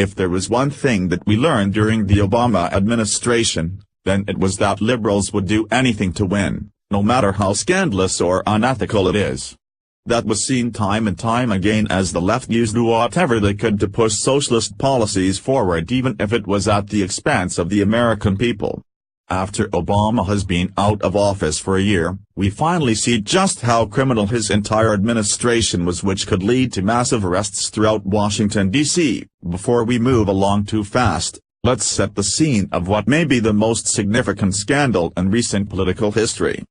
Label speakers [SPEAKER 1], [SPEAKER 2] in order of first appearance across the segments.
[SPEAKER 1] If there was one thing that we learned during the Obama administration, then it was that liberals would do anything to win, no matter how scandalous or unethical it is. That was seen time and time again as the left used whatever they could to push socialist policies forward, even if it was at the expense of the American people. After Obama has been out of office for a year, we finally see just how criminal his entire administration was, which could lead to massive arrests throughout Washington, D.C. Before we move along too fast, let's set the scene of what may be the most significant scandal in recent political history.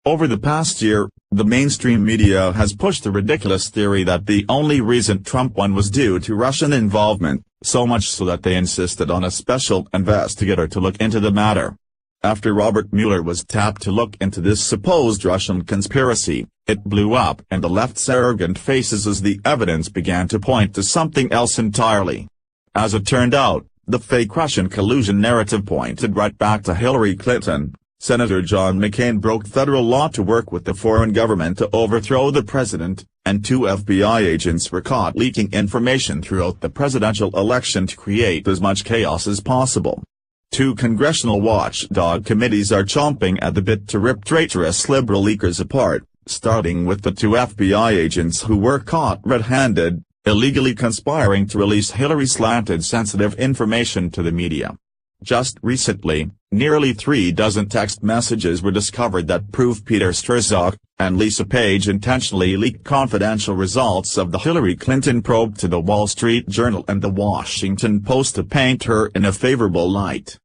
[SPEAKER 1] Over the past year, the mainstream media has pushed the ridiculous theory that the only reason Trump won was due to Russian involvement, so much so that they insisted on a special investigator to look into the matter. After Robert Mueller was tapped to look into this supposed Russian conspiracy, it blew up in the left's arrogant faces as the evidence began to point to something else entirely. As it turned out, the fake Russian collusion narrative pointed right back to Hillary Clinton. Senator John McCain broke federal law to work with the foreign government to overthrow the president, and 2 FBI agents were caught leaking information throughout the presidential election to create as much chaos as possible. 2 congressional watchdog committees are chomping at the bit to rip traitorous liberal leakers apart, starting with the 2 FBI agents who were caught red-handed, illegally conspiring to release Hillary's slanted sensitive information to the media. Just recently, nearly 3 dozen text messages were discovered that prove Peter Strzok and Lisa Page intentionally leaked confidential results of the Hillary Clinton probe to the Wall Street Journal and the Washington Post to paint her in a favorable light.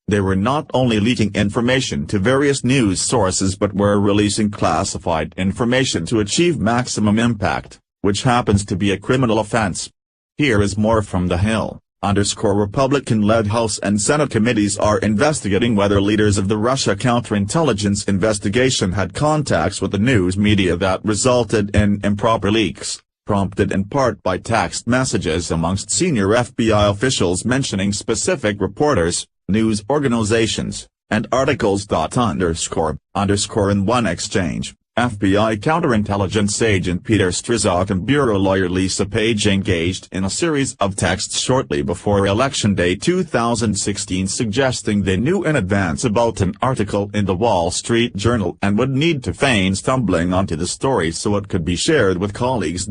[SPEAKER 1] They were not only leaking information to various news sources but were releasing classified information to achieve maximum impact, which happens to be a criminal offense. Here is more from The Hill. Republican-led House and Senate committees are investigating whether leaders of the Russia counterintelligence investigation had contacts with the news media that resulted in improper leaks, prompted in part by text messages amongst senior FBI officials mentioning specific reporters, news organizations, and articles. In one exchange, FBI counterintelligence agent Peter Strzok and bureau lawyer Lisa Page engaged in a series of texts shortly before Election Day 2016 suggesting they knew in advance about an article in the Wall Street Journal and would need to feign stumbling onto the story so it could be shared with colleagues.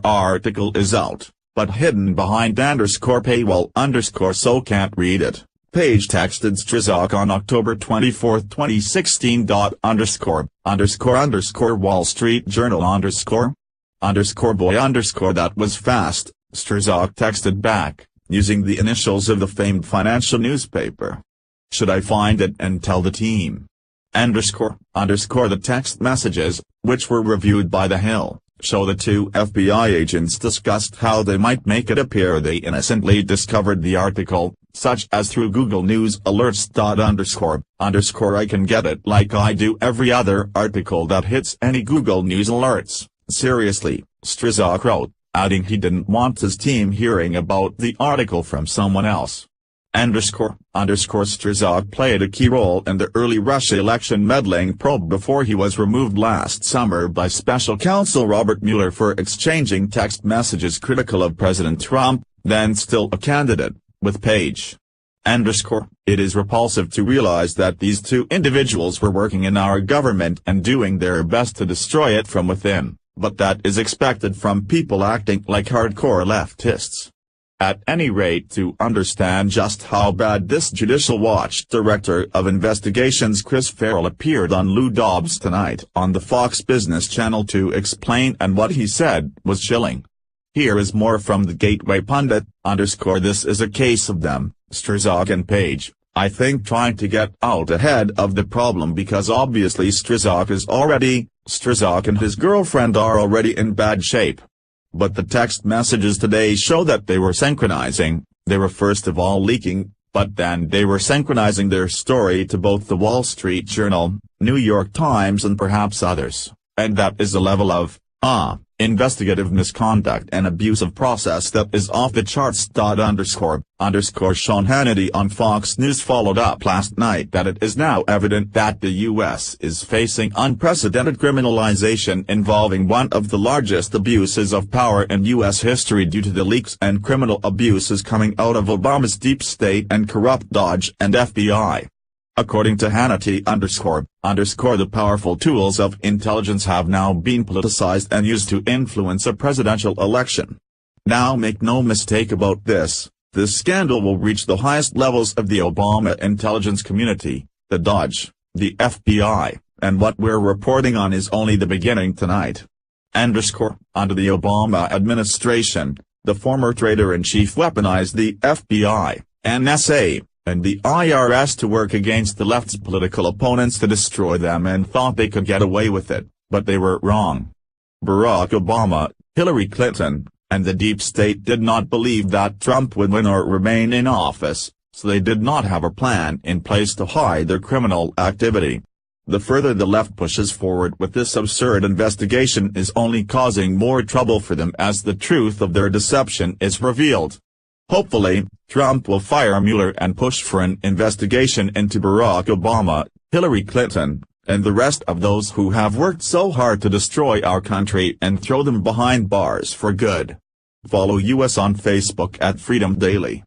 [SPEAKER 1] Article is out, but hidden behind paywall so can't read it. Page texted Strzok on October 24, 2016. Wall Street Journal boy that was fast, Strzok texted back, using the initials of the famed financial newspaper. Should I find it and tell the team? The text messages, which were reviewed by The Hill, show the 2 FBI agents discussed how they might make it appear they innocently discovered the article, such as through Google News alerts. I can get it like I do every other article that hits any Google News alerts. Seriously, Strzok wrote, adding he didn't want his team hearing about the article from someone else. Strzok played a key role in the early Russia election meddling probe before he was removed last summer by special counsel Robert Mueller for exchanging text messages critical of President Trump, then still a candidate, with Page. It is repulsive to realize that these 2 individuals were working in our government and doing their best to destroy it from within, but that is expected from people acting like hardcore leftists. At any rate, to understand just how bad this Judicial Watch Director of Investigations Chris Farrell appeared on Lou Dobbs Tonight on the Fox Business Channel to explain, and what he said was chilling. Here is more from the Gateway Pundit. This is a case of them, Strzok and Page, I think, trying to get out ahead of the problem because obviously Strzok and his girlfriend are already in bad shape. But the text messages today show that they were synchronizing. They were first of all leaking, but then they were synchronizing their story to both the Wall Street Journal, New York Times and perhaps others, and that is a level of Investigative misconduct and abusive process that is off the charts. Sean Hannity on Fox News followed up last night that it is now evident that the U.S. is facing unprecedented criminalization involving one of the largest abuses of power in U.S. history due to the leaks and criminal abuses coming out of Obama's deep state and corrupt DOJ and FBI. According to Hannity the powerful tools of intelligence have now been politicized and used to influence a presidential election. Now make no mistake about this scandal will reach the highest levels of the Obama intelligence community, the DOJ, the FBI, and what we're reporting on is only the beginning tonight. Under the Obama administration, the former traitor-in-chief weaponized the FBI, NSA, and the IRS to work against the left's political opponents to destroy them and thought they could get away with it, but they were wrong. Barack Obama, Hillary Clinton, and the deep state did not believe that Trump would win or remain in office, so they did not have a plan in place to hide their criminal activity. The further the left pushes forward with this absurd investigation is only causing more trouble for them as the truth of their deception is revealed. Hopefully, Trump will fire Mueller and push for an investigation into Barack Obama, Hillary Clinton, and the rest of those who have worked so hard to destroy our country and throw them behind bars for good. Follow us on Facebook at Freedom Daily.